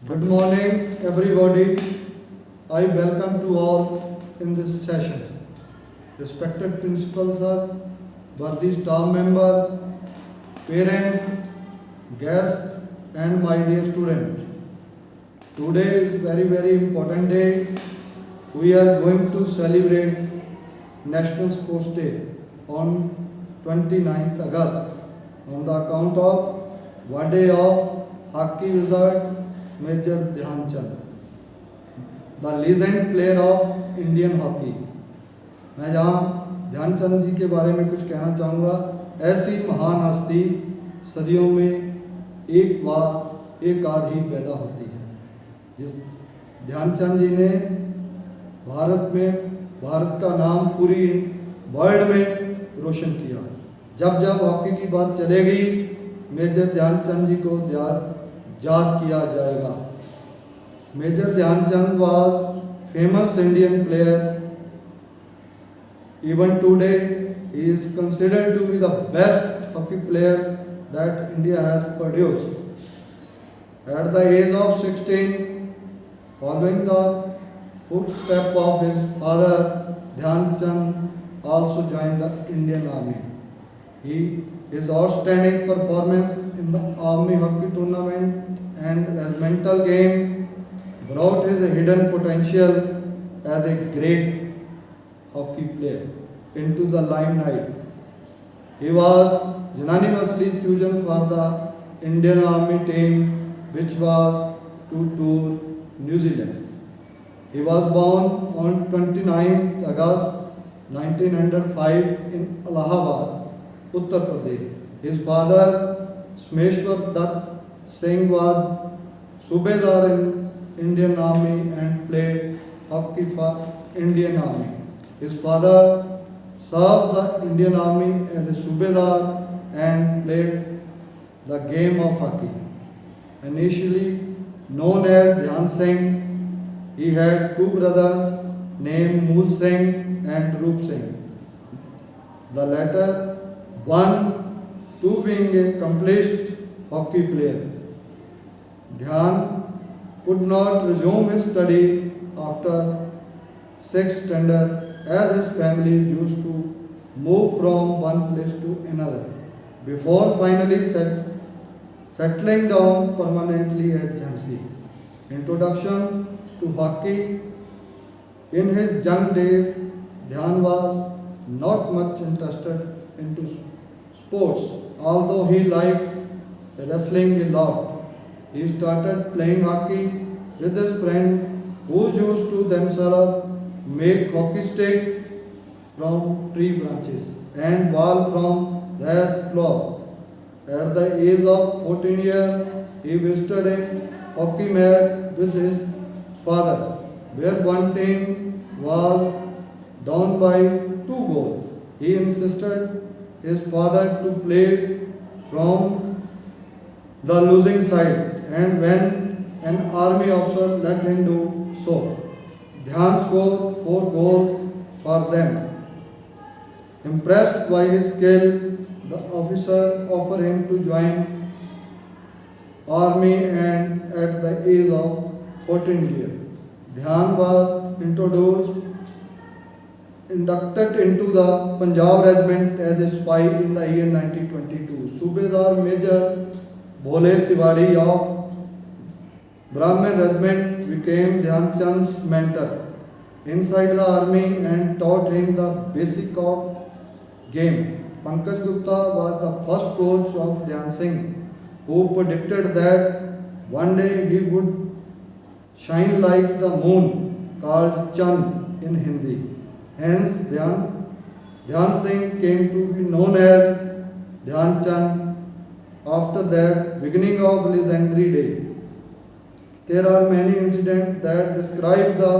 Good morning, everybody. I welcome to all in this session. Respected principal sir, worthy staff member, parent, guest, and my dear student. Today is very important day. We are going to celebrate National Sports Day on 29th August on the account of birthday of hockey wizard Major Dhyan Chand, the legend player of Indian hockey. मैं यहाँ ध्यानचंद जी के बारे में कुछ कहना चाहूँगा। ऐसी महान हस्ती सदियों में एक बार एक आध ही पैदा होती है। जिस ध्यानचंद जी ने भारत का नाम पूरी वर्ल्ड में रोशन किया। जब जब हॉकी की बात चलेगी मेजर ध्यानचंद जी को याद किया जाएगा। Major Dhyan Chand was famous Indian player. Even today, he is considered to be the best hockey player that India has produced. At the age of 16, following the footsteps of his father, Dhyan Chand also joined the Indian Army. His outstanding performance in the Army hockey tournament and regimental game brought his hidden potential as a great hockey player into the limelight. He was unanimously chosen for the Indian Army team, which was to tour New Zealand. He was born on 29th August 1905 in Allahabad, Uttar Pradesh. His father, Smeshwar Dutt Singh, was Subedar in Indian Army and played hockey for Indian Army. His father served the Indian Army as a Subedar and played the game of hockey. Initially known as Dhyan Singh, he had two brothers named Mool Singh and Roop Singh. The latter one to being a accomplished hockey player. Dhyan could not resume his study after 6th standard as his family used to move from one place to another before finally settling down permanently at Jhansi. Introduction to hockey. In his young days, Dhyan was not much interested into sports, although he liked wrestling a lot. He started playing hockey with his friend who used to themselves make hockey stick from tree branches and ball from rice cloth. At the age of 14 years, he visited a hockey match with his father, where one team was down by 2 goals. He insisted his father to play from the losing side, and when an army officer let him do so, Dhyan scored 4 goals for them. Impressed by his skill, the officer offered him to join army, and at the age of 14 years, Dhyan was inducted into the Punjab regiment as a spy in the year 1922. Subedar Major Bhole Tiwari of Brahmin regiment became Dhyan Chand's mentor inside the army and taught him the basic of game. Pankaj Gupta was the first coach of Dhyan Singh, who predicted that one day he would shine like the moon, called Chand in Hindi. Hence, Dhyan Singh came to be known as Dhyan Chand. After that beginning of legendary day, there are many incidents that describe the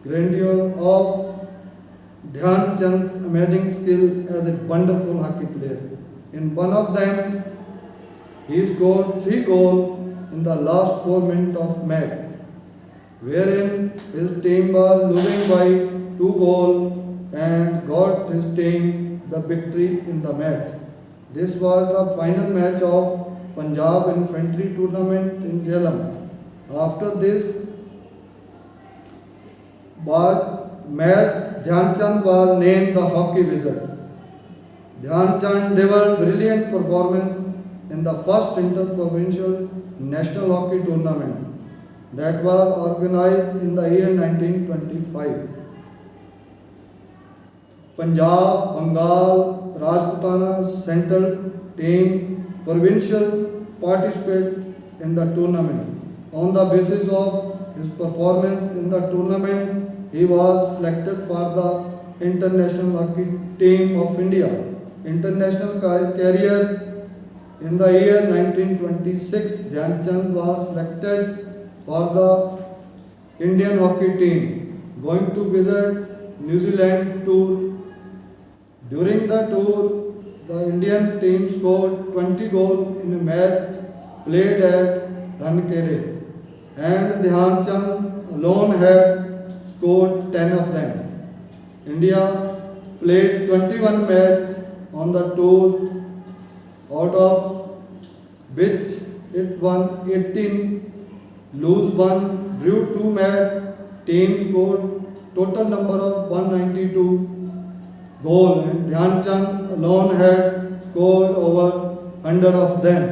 grandeur of Dhyan Chand's amazing skill as a wonderful hockey player. In one of them, he scored 3 goals in the last 4 minutes of match, wherein his team was losing by 2 goals and got his team the victory in the match. This was the final match of Punjab Infantry Tournament in Jhelum. After this match, Dhyan Chand was named the hockey wizard. Dhyan Chand delivered brilliant performance in the first inter-provincial national hockey tournament that was organized in the year 1925. Punjab, Bengal, Rajputana Central team provincial participate in the tournament. On the basis of his performance in the tournament, he was selected for the international hockey team of India. International career in the year 1926, Dhyan Chand was selected for the Indian hockey team, going to visit New Zealand tour. During the tour, the Indian team scored 20 goals in a match played at Dhankere, and Dhyan Chand alone had scored 10 of them. India played 21 matches on the tour, out of which it won 18, lose 1, drew 2 matches. Team scored total number of 192 goals, and Dhyan Chand alone had scored over 100 of them.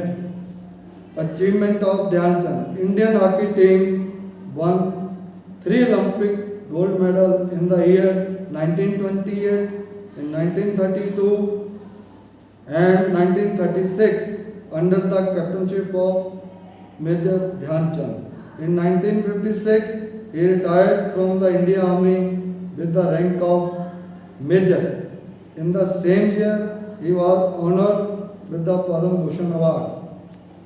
Achievement of Dhyan Chand: Indian hockey team won 3 Olympic gold medals in the year 1928, in 1932 and 1936 under the captainship of Major Dhyan Chand. In 1956, he retired from the Indian Army with the rank of Major. In the same year, he was honored with the Padma Bhushan Award.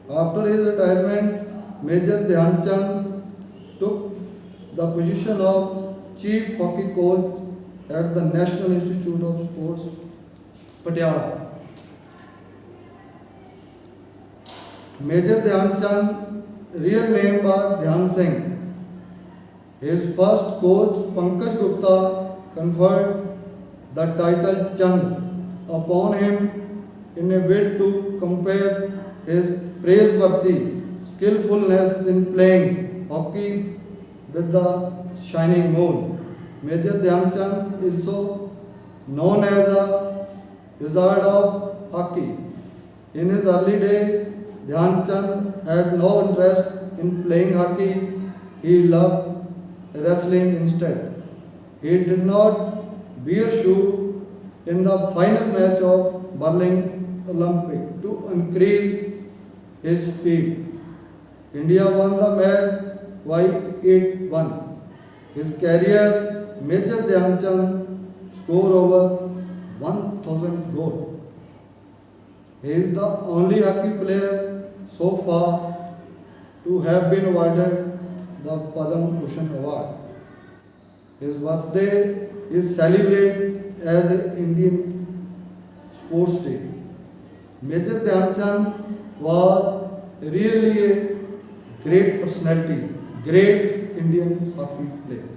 After his retirement, Major Dhyan Chand took the position of Chief Hockey Coach at the National Institute of Sports, Patiala. Major Dhyan Chand real name was Dhyan Singh. His first coach Pankaj Gupta conferred the title Chand upon him in a bid to compare his praiseworthy skillfulness in playing hockey with the shining moon. Major Dhyan Chand is also known as a wizard of hockey. In his early days, Dhyan Chand had no interest in playing hockey. He loved wrestling instead. He did not wear shoe in the final match of Berlin Olympic to increase his speed. India won the match by 8-1. His career, Major Dhyan Chand scored over 1,000 goals. He is the only hockey player so far to have been awarded the Padma Bhushan Award. His birthday is celebrated as an Indian Sports Day. Major Dhyan Chand was really a great personality, great Indian hockey player.